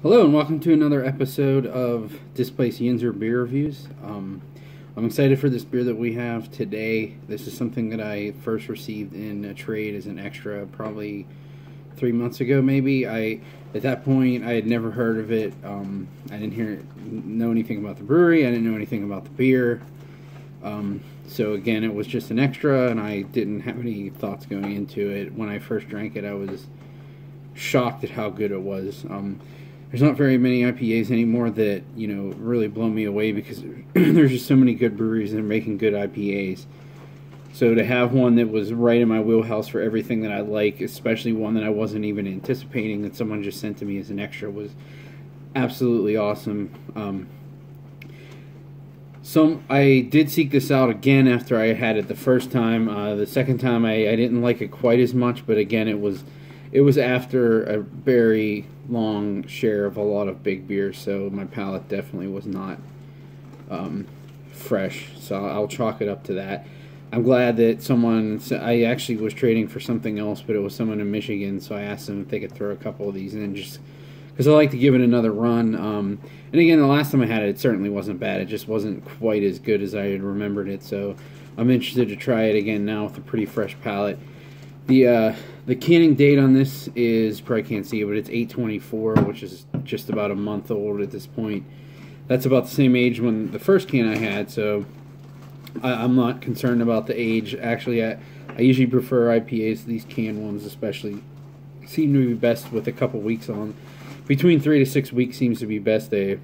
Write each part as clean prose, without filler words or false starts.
Hello and welcome to another episode of Displaced Yinzer Beer Reviews. I'm excited for this beer that we have today. This is something that I first received in a trade as an extra probably 3 months ago maybe. At that point I had never heard of it. I didn't know anything about the brewery. I didn't know anything about the beer. So again, it was just an extra and I didn't have any thoughts going into it. When I first drank it, I was shocked at how good it was. There's not very many IPAs anymore that, really blow me away because there's just so many good breweries that are making good IPAs. So to have one that was right in my wheelhouse for everything that I like, especially one that I wasn't even anticipating that someone just sent to me as an extra, was absolutely awesome. I did seek this out again after I had it the first time. The second time I didn't like it quite as much, but again it was after a very long share of a lot of big beers, so my palate definitely was not fresh, so I'll chalk it up to that. I'm glad that I actually was trading for something else, but it was someone in Michigan, so I asked them if they could throw a couple of these in, just because I like to give it another run. And again, the last time I had it, it certainly wasn't bad. It just wasn't quite as good as I had remembered it, so I'm interested to try it again now with a pretty fresh palate. The canning date on this is, probably can't see it, but it's 8/24, which is just about a month old at this point. That's about the same age when the first can I had, so I'm not concerned about the age. Actually, I usually prefer IPAs to these canned ones, especially. Seem to be best with a couple weeks on. Between 3 to 6 weeks seems to be best. They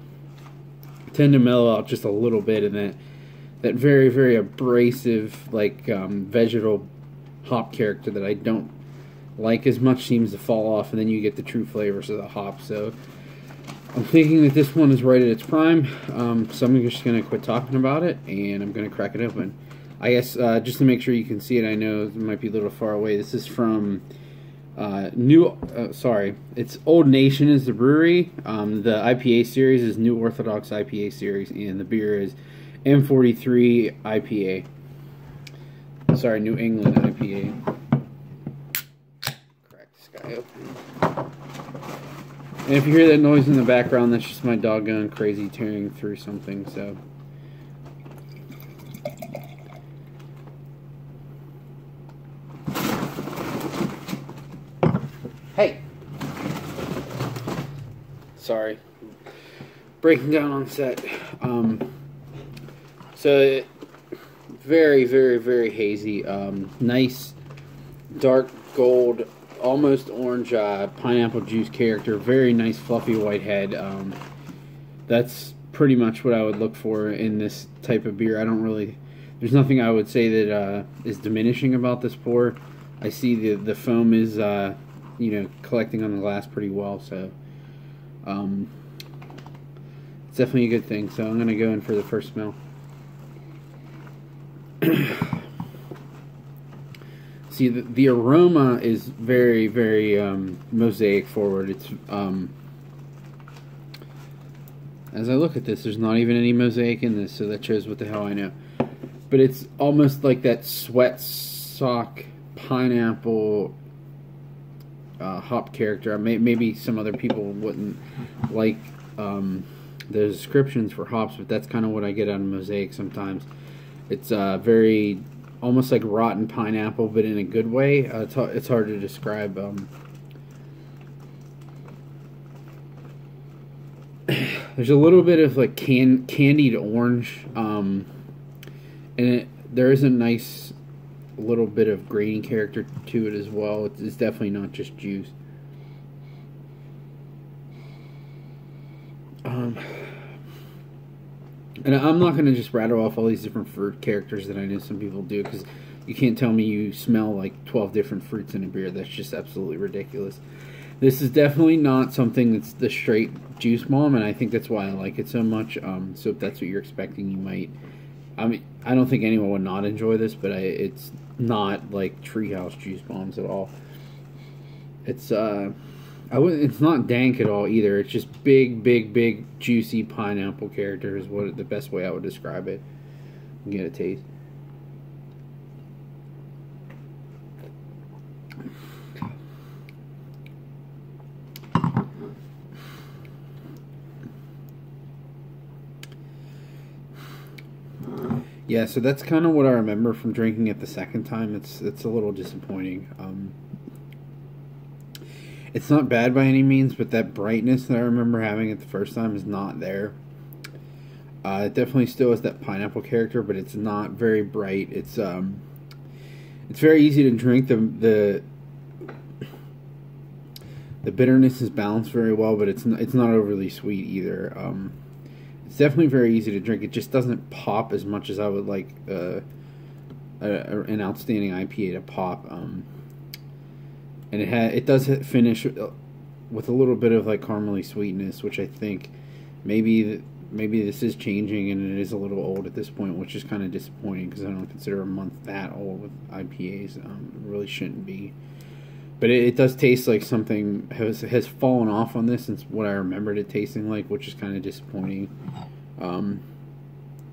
tend to mellow out just a little bit, and that very, very abrasive, vegetal hop character that I don't like as much seems to fall off, and then you get the true flavors of the hop. So I'm thinking that this one is right at its prime, so I'm just going to quit talking about it and I'm going to crack it open. I guess just to make sure you can see it, I know it might be a little far away. This is from it's Old Nation is the brewery. The IPA series is New Orthodox IPA series, and the beer is M-43 IPA. Sorry, New England IPA. Crack this guy open. And if you hear that noise in the background, that's just my dog going crazy tearing through something, so. Hey! Sorry. Breaking down on set. Very, very, very hazy. Nice dark gold, almost orange pineapple juice character. Very nice fluffy white head. That's pretty much what I would look for in this type of beer. There's nothing I would say that is diminishing about this pour. I see the foam is collecting on the glass pretty well, so it's definitely a good thing. So I'm gonna go in for the first smell. See, the aroma is very, very mosaic forward. It's as I look at this, there's not even any mosaic in this, so that shows what the hell I know. But it's almost like that sweat sock pineapple hop character. Maybe some other people wouldn't like the descriptions for hops, but that's kind of what I get out of mosaic sometimes. It's very almost like rotten pineapple, but in a good way. It's hard to describe. There's a little bit of like candied orange, and there is a nice little bit of grainy character to it as well. It's definitely not just juice. And I'm not going to just rattle off all these different fruit characters that I know some people do, because you can't tell me you smell like 12 different fruits in a beer. That's just absolutely ridiculous. This is definitely not something that's the straight juice bomb, and I think that's why I like it so much. So if that's what you're expecting, you might. I mean, I don't think anyone would not enjoy this, but it's not like Treehouse juice bombs at all. It's it's not dank at all either. It's just big, big, big, juicy pineapple character is the best way I would describe it. Get a taste. Yeah, so that's kind of what I remember from drinking it the second time. It's a little disappointing. It's not bad by any means, but that brightness that I remember having it the first time is not there. It definitely still has that pineapple character, but it's not very bright. It's very easy to drink. The bitterness is balanced very well, but it's not overly sweet either. It's definitely very easy to drink. It just doesn't pop as much as I would like an outstanding IPA to pop. And it does finish with a little bit of like caramely sweetness, which I think maybe this is changing and it is a little old at this point, which is kind of disappointing because I don't consider a month that old with IPAs. It really shouldn't be. But it does taste like something has fallen off on this since what I remembered it tasting like, which is kind of disappointing. I'm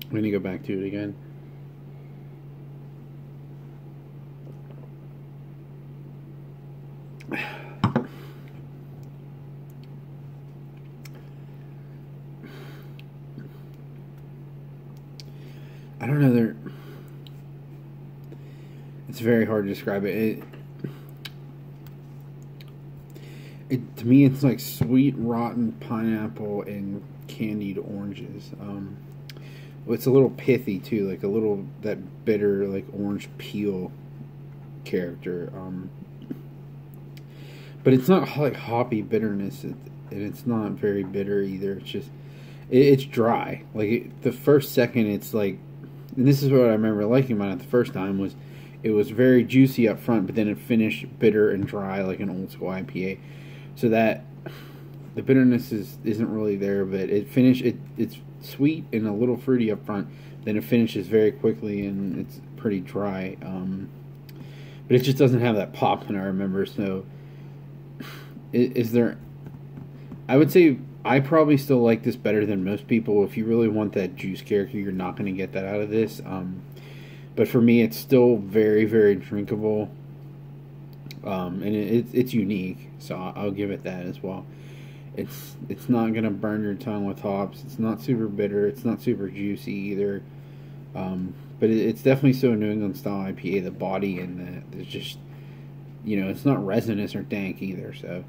going to go back to it again. I don't know. It's very hard to describe it. To me, it's like sweet, rotten pineapple and candied oranges. It's a little pithy too, like a little that bitter, like orange peel character. But it's not like hoppy bitterness, and it's not very bitter either. It's just it's dry. Like the first second, it's like, and this is what I remember liking about it the first time was it was very juicy up front, but then it finished bitter and dry like an old school IPA. So that the bitterness isn't really there, but it's sweet and a little fruity up front. Then it finishes very quickly and it's pretty dry. But it just doesn't have that pop that I remember. So is there? I would say I probably still like this better than most people. If you really want that juice character, you're not going to get that out of this. But for me, it's still very, very drinkable. And it's unique, so I'll give it that as well. It's not gonna burn your tongue with hops. It's not super bitter. It's not super juicy either. But it's definitely so New England style IPA. The body and there's just, it's not resinous or dank either. So,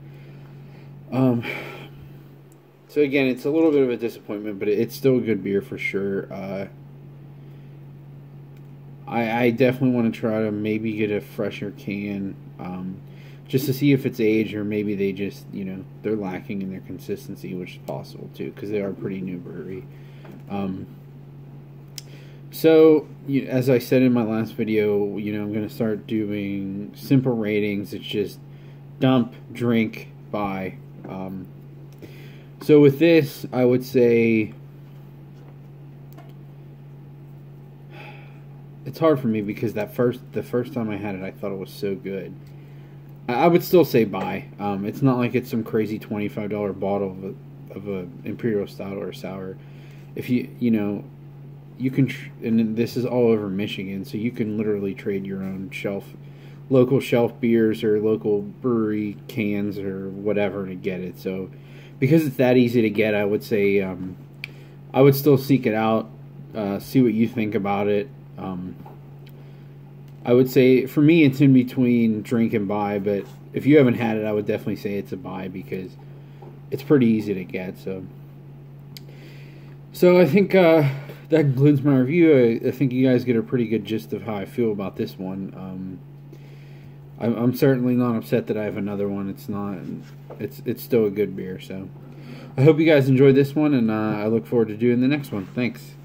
so again, it's a little bit of a disappointment, but it's still a good beer for sure. I definitely want to try to maybe get a fresher can, just to see if it's aged or maybe they just, they're lacking in their consistency, which is possible too, because they are a pretty new brewery. So, as I said in my last video, I'm going to start doing simple ratings. It's just dump, drink, buy. So with this, I would say it's hard for me because the first time I had it, I thought it was so good. I would still say buy. It's not like it's some crazy $25 bottle of a imperial stout or a sour. If you can, and this is all over Michigan, so you can literally trade your own local shelf beers or local brewery cans or whatever to get it. So because it's that easy to get, I would say I would still seek it out, see what you think about it. I would say for me it's in between drink and buy, but if you haven't had it, I would definitely say it's a buy because it's pretty easy to get. So I think that concludes my review. I think you guys get a pretty good gist of how I feel about this one. I'm certainly not upset that I have another one. It's still a good beer. So I hope you guys enjoyed this one, and I look forward to doing the next one. Thanks.